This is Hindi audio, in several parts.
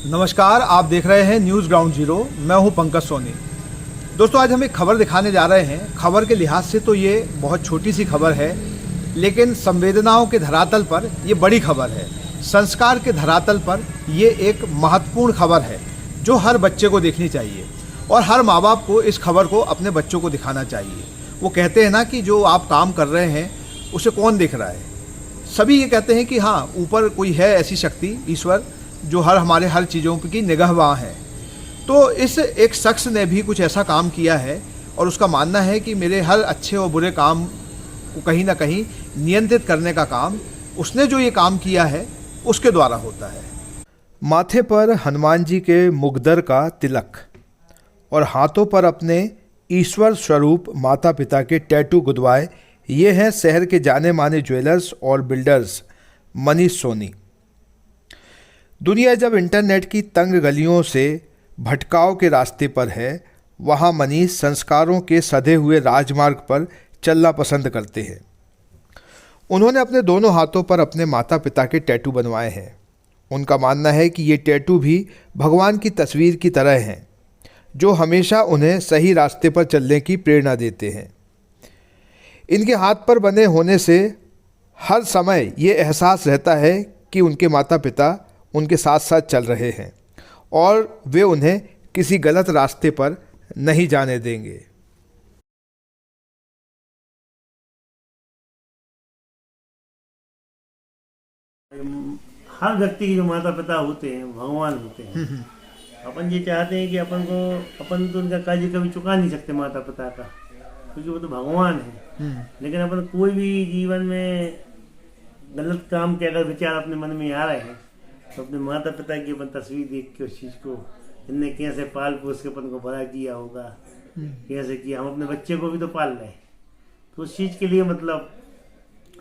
नमस्कार, आप देख रहे हैं न्यूज़ ग्राउंड जीरो। मैं हूं पंकज सोनी। दोस्तों, आज हम एक खबर दिखाने जा रहे हैं। खबर के लिहाज से तो ये बहुत छोटी सी खबर है, लेकिन संवेदनाओं के धरातल पर ये बड़ी खबर है। संस्कार के धरातल पर ये एक महत्वपूर्ण खबर है जो हर बच्चे को देखनी चाहिए और हर माँ बाप को इस खबर को अपने बच्चों को दिखाना चाहिए। वो कहते हैं ना कि जो आप काम कर रहे हैं उसे कौन देख रहा है। सभी ये कहते हैं कि हाँ, ऊपर कोई है, ऐसी शक्ति, ईश्वर, जो हमारे हर चीज़ों की निगाहबान है। तो इस एक शख्स ने भी कुछ ऐसा काम किया है और उसका मानना है कि मेरे हर अच्छे और बुरे काम को कहीं ना कहीं नियंत्रित करने का काम उसने जो ये काम किया है उसके द्वारा होता है। माथे पर हनुमान जी के मुगदर का तिलक और हाथों पर अपने ईश्वर स्वरूप माता पिता के टैटू गुदवाए, ये हैं शहर के जाने माने ज्वेलर्स और बिल्डर्स मनीष सोनी। दुनिया जब इंटरनेट की तंग गलियों से भटकाव के रास्ते पर है, वहाँ मनीष संस्कारों के सधे हुए राजमार्ग पर चलना पसंद करते हैं। उन्होंने अपने दोनों हाथों पर अपने माता पिता के टैटू बनवाए हैं। उनका मानना है कि ये टैटू भी भगवान की तस्वीर की तरह हैं, जो हमेशा उन्हें सही रास्ते पर चलने की प्रेरणा देते हैं। इनके हाथ पर बने होने से हर समय ये एहसास रहता है कि उनके माता पिता उनके साथ साथ चल रहे हैं और वे उन्हें किसी गलत रास्ते पर नहीं जाने देंगे। हर व्यक्ति के जो माता पिता होते हैं भगवान होते हैं। अपन ये चाहते हैं कि अपन तो उनका कर्ज कभी चुका नहीं सकते माता पिता का, क्योंकि वो तो भगवान है। लेकिन अपन कोई भी जीवन में गलत काम के अगर विचार अपने मन में आ रहे हैं तो अपने माता पिता की अपन तस्वीर देख के उस चीज़ को, इनने कैसे पाल पोस के अपन को बड़ा किया होगा, कैसे किया, हम अपने बच्चे को भी तो पाल रहे हैं। तो उस चीज़ के लिए मतलब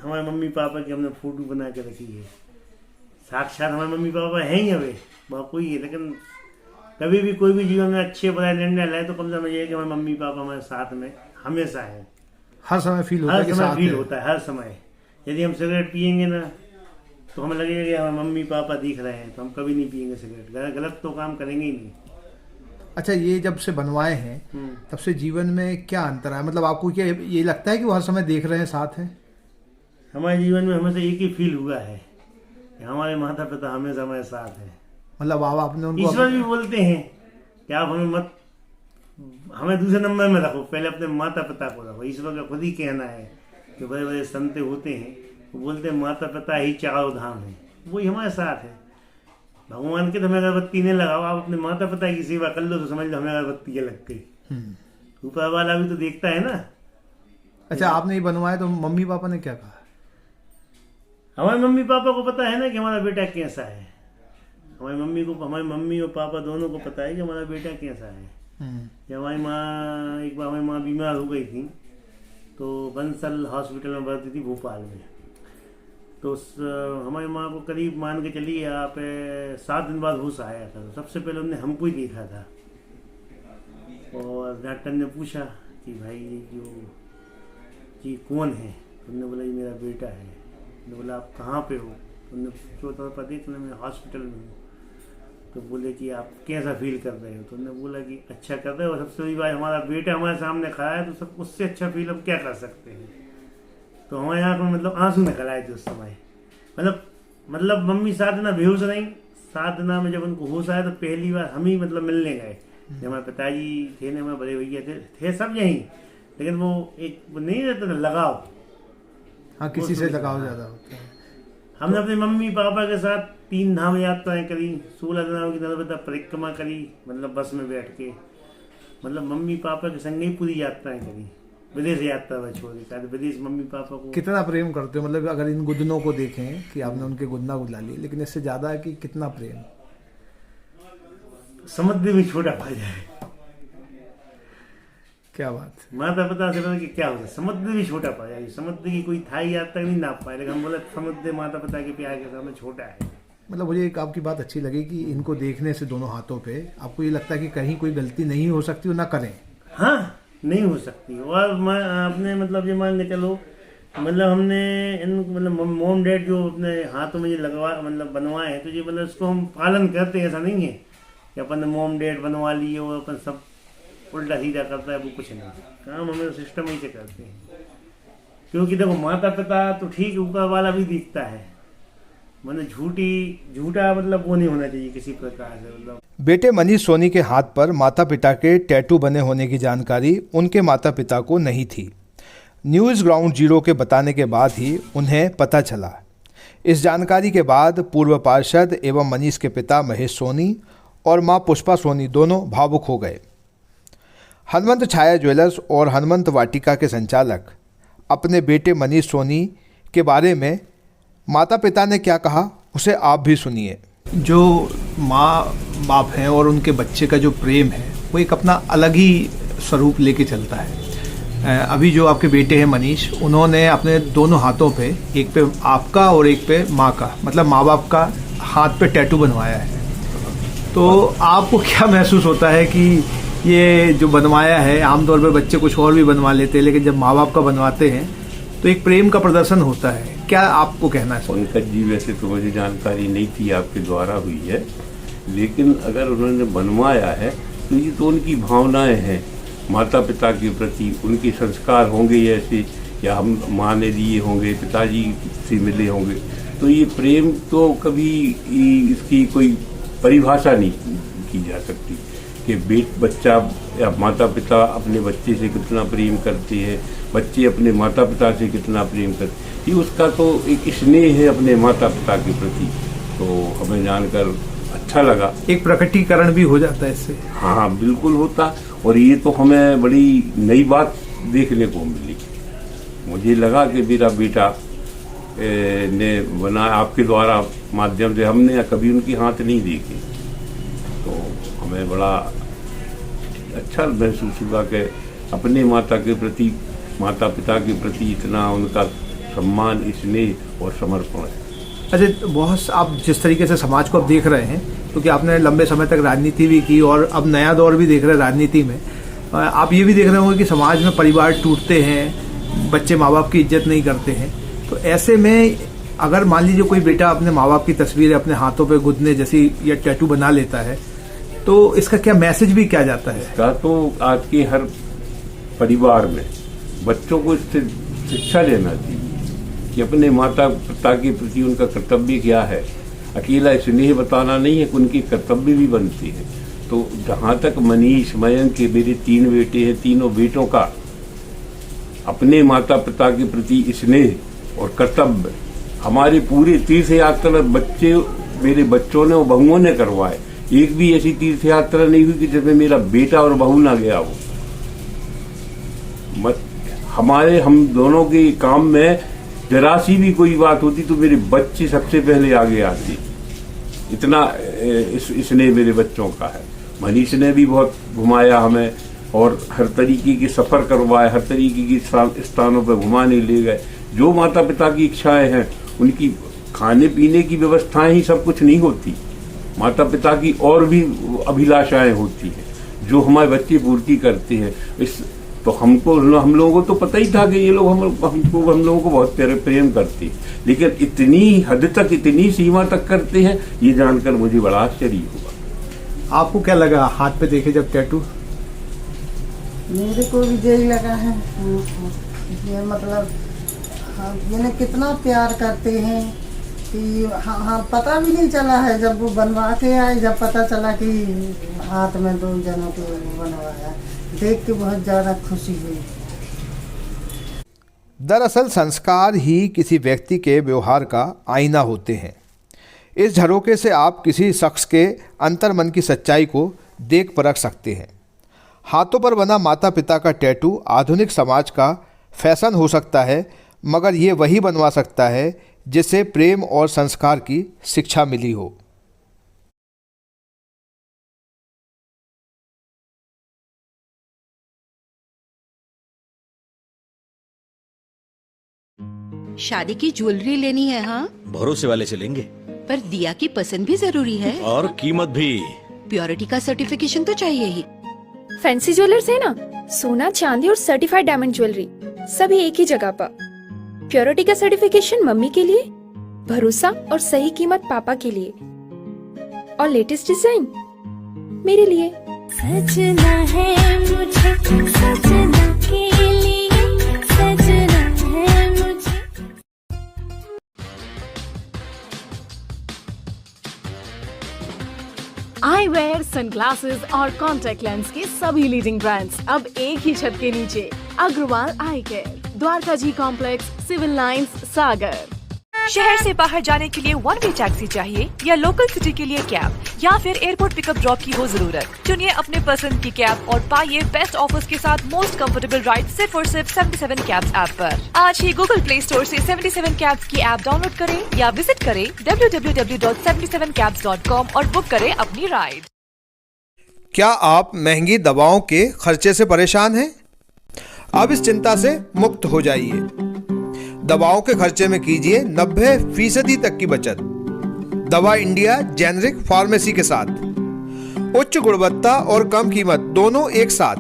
हमारे मम्मी पापा की हमने फोटो बना के रखी है। साक्षात हमारे मम्मी पापा हैं ही, अभी वहाँ कोई है, लेकिन कभी भी कोई भी जीवन में अच्छे बुराई निर्णय लाए तो कम से कम ये है कि हमारे मम्मी पापा हमारे साथ में हमेशा है। हर समय फील होता है, हर समय फील होता है, हर समय। यदि हम सिगरेट पियेंगे ना तो हमें लगेगा कि हमारे मम्मी पापा दिख रहे हैं, तो हम कभी नहीं पियेंगे सिगरेट। गलत तो काम करेंगे ही नहीं। अच्छा, ये जब से बनवाए हैं तब से जीवन में क्या अंतर है? मतलब आपको क्या ये लगता है कि वो हर समय देख रहे हैं, साथ हैं? हमारे जीवन में हमेशा एक ही फील हुआ है कि हमारे माता पिता हमेशा हमारे साथ हैं। मतलब आपने उनको, ईश्वर भी बोलते हैं कि आप हमें दूसरे नंबर में रखो, पहले अपने माता पिता को रखो। ईश्वर का खुद ही कहना है कि बड़े बड़े संत होते हैं, वो बोलते हैं माता पिता ही चारों धाम है, वही हमारे साथ है। भगवान के तो हमें अगरबत्ती नहीं लगाओ, आप अपने माता पिता की सेवा कर लो तो समझ लो हमें अगरबत्ती लग गई। ऊपर वाला भी तो देखता है ना। अच्छा, आपने ये बनवाया तो मम्मी पापा ने क्या कहा? हमारे मम्मी पापा को पता है ना कि हमारा बेटा कैसा है। हमारी मम्मी और पापा दोनों को पता है कि हमारा बेटा कैसा है। कि हमारी माँ, एक बार हमारी माँ बीमार हो गई थी तो बंसल हॉस्पिटल में भर्ती थी भोपाल में। तो हमारी माँ को करीब मान के चलिए आप 7 दिन बाद होश आया था। तो सबसे पहले उन्होंने हमको ही देखा था और डॉक्टर ने पूछा कि भाई ये कौन है? तो उन्होंने बोला ये मेरा बेटा है। उन्होंने बोला आप कहाँ पे हो? तो उन्होंने पूछा तो पता ही, तो मैं हॉस्पिटल में हूँ। तो बोले कि आप कैसा फील कर रहे हो? तो उन्होंने बोला कि अच्छा कर रहे हो। और सबसे बड़ी बात, हमारा बेटा हमारे सामने खड़ा है तो सब उससे अच्छा फील हम क्या कर सकते हैं। तो हमारे यहाँ पर मतलब आंसू निकल आए थे उस समय। मतलब मम्मी 7 दिन बेहोश रही। 7 दिन में जब उनको होश आया तो पहली बार हम ही मतलब मिलने गए। जब हमारे पिताजी थे ना, हमारे बड़े भैया थे सब यहीं, लेकिन वो एक नहीं रहता था लगाव। हाँ, किसी से लगाव ज़्यादा होता है। हमने अपने मम्मी पापा के साथ 3 धाम यात्राएं करी, 16 दिनों की नर्मदा परिक्रमा करी, मतलब बस में बैठ के। मतलब मम्मी पापा के संग ही पूरी यात्राएं करी। विदेश यात्रा में छोड़ दी, विदेश मम्मी पापा को। कितना प्रेम करते हो? मतलब अगर इन गुदनों को देखें कि आपने उनके गुदना गुदला लिए, लेकिन इससे ज़्यादा है कि कितना प्रेम। समुद्र भी छोटा पा जाए। क्या बात। माता पिता से कि क्या होता है, समुद्र भी छोटा पा जाए। समुद्र की कोई थाई यात्रा नहीं नाप पाए, लेकिन हम बोले समुद्र माता पिता के प्यार के सामने छोटा है। मतलब मुझे एक आपकी बात अच्छी लगी कि इनको देखने से दोनों हाथों पे आपको ये लगता है कि कहीं कोई गलती नहीं हो सकती और ना करें। हाँ, नहीं हो सकती। और मैं आपने मतलब ये मान के चलो मतलब हमने इन मतलब मोम डैड जो अपने हाथों में ये लगवा मतलब बनवाए हैं, तो ये मतलब इसको हम पालन करते हैं, ऐसा नहीं है कि अपन ने मोम डैड बनवा लिए और अपन सब उल्टा सीधा करता है, वो कुछ नहीं। काम हमें सिस्टम ही से करते हैं, क्योंकि देखो माता पिता तो ठीक ऊपर वाला भी दिखता है, मतलब झूठा मतलब वो नहीं होना चाहिए किसी प्रकार से। मतलब बेटे मनीष सोनी के हाथ पर माता पिता के टैटू बने होने की जानकारी उनके माता पिता को नहीं थी। न्यूज़ ग्राउंड जीरो के बताने के बाद ही उन्हें पता चला। इस जानकारी के बाद पूर्व पार्षद एवं मनीष के पिता महेश सोनी और मां पुष्पा सोनी दोनों भावुक हो गए। हनुमंत छाया ज्वेलर्स और हनुमंत वाटिका के संचालक अपने बेटे मनीष सोनी के बारे में माता पिता ने क्या कहा, उसे आप भी सुनिए। जो माँ बाप हैं और उनके बच्चे का जो प्रेम है वो एक अपना अलग ही स्वरूप लेके चलता है। अभी जो आपके बेटे हैं मनीष, उन्होंने अपने दोनों हाथों पे, एक पे आपका और एक पे माँ का, मतलब माँ बाप का हाथ पे टैटू बनवाया है। तो आपको क्या महसूस होता है कि ये जो बनवाया है, आमतौर पे बच्चे कुछ और भी बनवा लेते हैं, लेकिन जब माँ बाप का बनवाते हैं तो एक प्रेम का प्रदर्शन होता है, क्या आपको कहना है? पंकज जी, वैसे तो मुझे जानकारी नहीं थी, आपके द्वारा हुई है, लेकिन अगर उन्होंने बनवाया है तो ये तो उनकी भावनाएं हैं माता पिता के प्रति, उनके संस्कार होंगे ऐसे, या हम माँ ने दिए होंगे, पिताजी से मिले होंगे, तो ये प्रेम तो कभी इसकी कोई परिभाषा नहीं की जा सकती कि बच्चा या माता पिता अपने बच्चे से कितना प्रेम करते हैं, बच्चे अपने माता पिता से कितना प्रेम करते हैं, ये उसका तो एक स्नेह है अपने माता पिता के प्रति। तो हमें जानकर अच्छा लगा, एक प्रकटीकरण भी हो जाता है इससे। हाँ, बिल्कुल होता, और ये तो हमें बड़ी नई बात देखने को मिली। मुझे लगा कि मेरा बेटा ने बना, आपके द्वारा माध्यम से, हमने कभी उनके हाथ नहीं देखे, तो हमें बड़ा अच्छा महसूस हुआ कि अपने माता के प्रति, माता पिता के प्रति इतना उनका सम्मान, स्नेह और समर्पण है। अच्छा, बहुत आप जिस तरीके से समाज को अब देख रहे हैं, क्योंकि आपने लंबे समय तक राजनीति भी की और अब नया दौर भी देख रहे हैं राजनीति में, आप ये भी देख रहे होंगे कि समाज में परिवार टूटते हैं, बच्चे माँ बाप की इज्जत नहीं करते हैं। तो ऐसे में अगर मान लीजिए कोई बेटा अपने माँ बाप की तस्वीर अपने हाथों पे गुदने जैसी या टैटू बना लेता है, तो इसका क्या मैसेज भी क्या जाता है? इसका तो आज के हर परिवार में बच्चों को इससे शिक्षा लेना चाहिए कि अपने माता पिता के प्रति उनका कर्तव्य क्या है। अकेला स्नेह बताना नहीं है, उनके कर्तव्य भी बनते हैं। तो जहाँ तक मनीष, मयंक के, मेरे 3 बेटे हैं, तीनों बेटों का अपने माता पिता के प्रति स्नेह और कर्तव्य, हमारे पूरे तीर्थ यात्रा बच्चे, मेरे बच्चों ने और बहुओं ने करवाए। एक भी ऐसी तीर्थ यात्रा नहीं हुई कि जिसमें मेरा बेटा और बहू ना गया हो। हम दोनों के काम में जरा सी भी कोई बात होती तो मेरे बच्चे सबसे पहले आगे आते। इतना स्नेह मेरे बच्चों का है। मनीष ने भी बहुत घुमाया हमें और हर तरीके के सफर करवाए, हर तरीके के स्थानों पर घुमाने ले गए। जो माता पिता की इच्छाएं हैं, उनकी खाने पीने की व्यवस्थाएं ही सब कुछ नहीं होती, माता पिता की और भी अभिलाषाएं होती हैं जो हमारे बच्चे पूर्ति करते हैं। तो हम लोगों को तो पता ही था कि ये लोग हम लोगों को बहुत प्रेम करते हैं, लेकिन इतनी हद तक, इतनी सीमा तक करते हैं, ये जानकर मुझे बड़ा आश्चर्य हुआ। आपको क्या लगा हाथ पे देखे जब टैटू? मेरे को भी यही लगा है, ये मतलब ये कितना प्यार करते हैं कि हाँ पता भी नहीं चला है जब वो बनवा के आए, जब पता चला कि हाथ में 2 जनों को बनवाया, देख के बहुत ज़्यादा खुशी हुई। दरअसल संस्कार ही किसी व्यक्ति के व्यवहार का आईना होते हैं। इस झरोके से आप किसी शख्स के अंतर्मन की सच्चाई को देख परख सकते हैं। हाथों पर बना माता पिता का टैटू आधुनिक समाज का फैशन हो सकता है, मगर ये वही बनवा सकता है जिससे प्रेम और संस्कार की शिक्षा मिली हो। शादी की ज्वेलरी लेनी है? हाँ, भरोसे वाले से लेंगे। पर दिया की पसंद भी जरूरी है और कीमत भी। प्योरिटी का सर्टिफिकेशन तो चाहिए ही। फैंसी ज्वेलर्स है ना, सोना चांदी और सर्टिफाइड डायमंड ज्वेलरी सभी एक ही जगह पर। प्योरिटी का सर्टिफिकेशन मम्मी के लिए, भरोसा और सही कीमत पापा के लिए, और लेटेस्ट डिजाइन मेरे लिए। सजना है मुझे, सजना के लिए, सजना है मुझे। आई वेयर, सनग्लासेस और कॉन्टैक्ट लेंस के सभी लीडिंग ब्रांड्स अब एक ही छत के नीचे। अग्रवाल आई केयर, द्वारका जी कॉम्प्लेक्स, सिविल लाइंस, सागर। शहर से बाहर जाने के लिए वन वे टैक्सी चाहिए या लोकल सिटी के लिए कैब या फिर एयरपोर्ट पिकअप ड्रॉप की हो जरूरत? चुनिए अपने पसंद की कैब और पाइए बेस्ट ऑफर्स के साथ मोस्ट कंफर्टेबल राइड सिर्फ और सिर्फ 77 कैब्स ऐप पर। आज ही गूगल प्ले स्टोर से 77 कैब्स की ऐप डाउनलोड करें या विजिट करें www.77cabs.com और बुक करें अपनी राइड। क्या आप महंगी दवाओं के खर्चे से परेशान हैं? अब इस चिंता से मुक्त हो जाइए। दवाओं के खर्चे में कीजिए 90% तक की बचत। दवा इंडिया जेनेरिक फार्मेसी के साथ उच्च गुणवत्ता और कम कीमत दोनों एक साथ।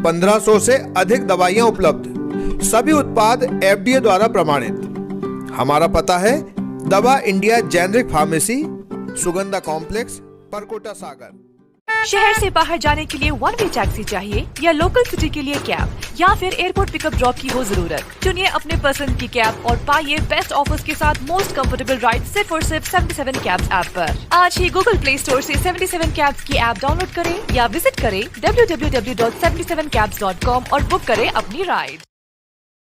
1500 से अधिक दवाइयां उपलब्ध, सभी उत्पाद FDA द्वारा प्रमाणित। हमारा पता है दवा India generic pharmacy, Sugandha complex, Parkota, Sagar. शहर से बाहर जाने के लिए वन वे टैक्सी चाहिए या लोकल सिटी के लिए कैब या फिर एयरपोर्ट पिकअप ड्रॉप की हो जरूरत? चुनिए अपने पसंद की कैब और पाइए बेस्ट ऑफर्स के साथ मोस्ट कंफर्टेबल राइड सिर्फ और सिर्फ 77 कैब्स ऐप पर। आज ही गूगल प्ले स्टोर से 77 कैब्स की ऐप डाउनलोड करें या विजिट करें www.77cabs.com और बुक करें अपनी राइड।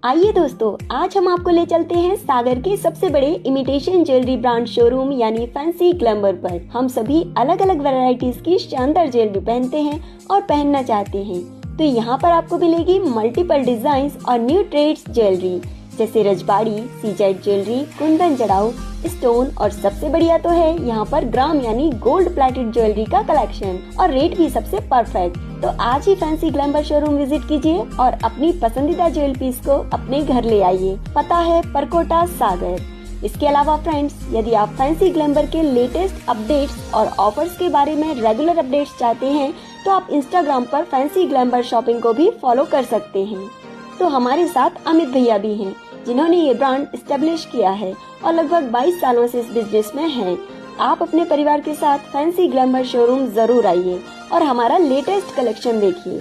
आइए दोस्तों, आज हम आपको ले चलते हैं सागर के सबसे बड़े इमिटेशन ज्वेलरी ब्रांड शोरूम यानी फैंसी ग्लैमर पर। हम सभी अलग अलग वैरायटीज की शानदार ज्वेलरी पहनते हैं और पहनना चाहते हैं, तो यहाँ पर आपको मिलेगी मल्टीपल डिजाइन्स और न्यू ट्रेड्स ज्वेलरी जैसे रजबाड़ी, सीजेड ज्वेलरी, कुंदन जड़ाऊ, स्टोन और सबसे बढ़िया तो है यहाँ पर ग्राम यानी गोल्ड प्लेटेड ज्वेलरी का कलेक्शन और रेट भी सबसे परफेक्ट। तो आज ही फैंसी ग्लैमर शोरूम विजिट कीजिए और अपनी पसंदीदा ज्वेलरी पीस को अपने घर ले आइए। पता है परकोटा, सागर। इसके अलावा फ्रेंड्स, यदि आप फैंसी ग्लैमर के लेटेस्ट अपडेट्स और ऑफर्स के बारे में रेगुलर अपडेट्स चाहते हैं तो आप इंस्टाग्राम पर फैंसी ग्लैमर शॉपिंग को भी फॉलो कर सकते हैं। तो हमारे साथ अमित भैया भी हैं जिन्होंने ये ब्रांड एस्टेब्लिश किया है और लगभग 22 सालों से इस बिजनेस में हैं। आप अपने परिवार के साथ फैंसी ग्लैमर शोरूम जरूर आइए और हमारा लेटेस्ट कलेक्शन देखिए।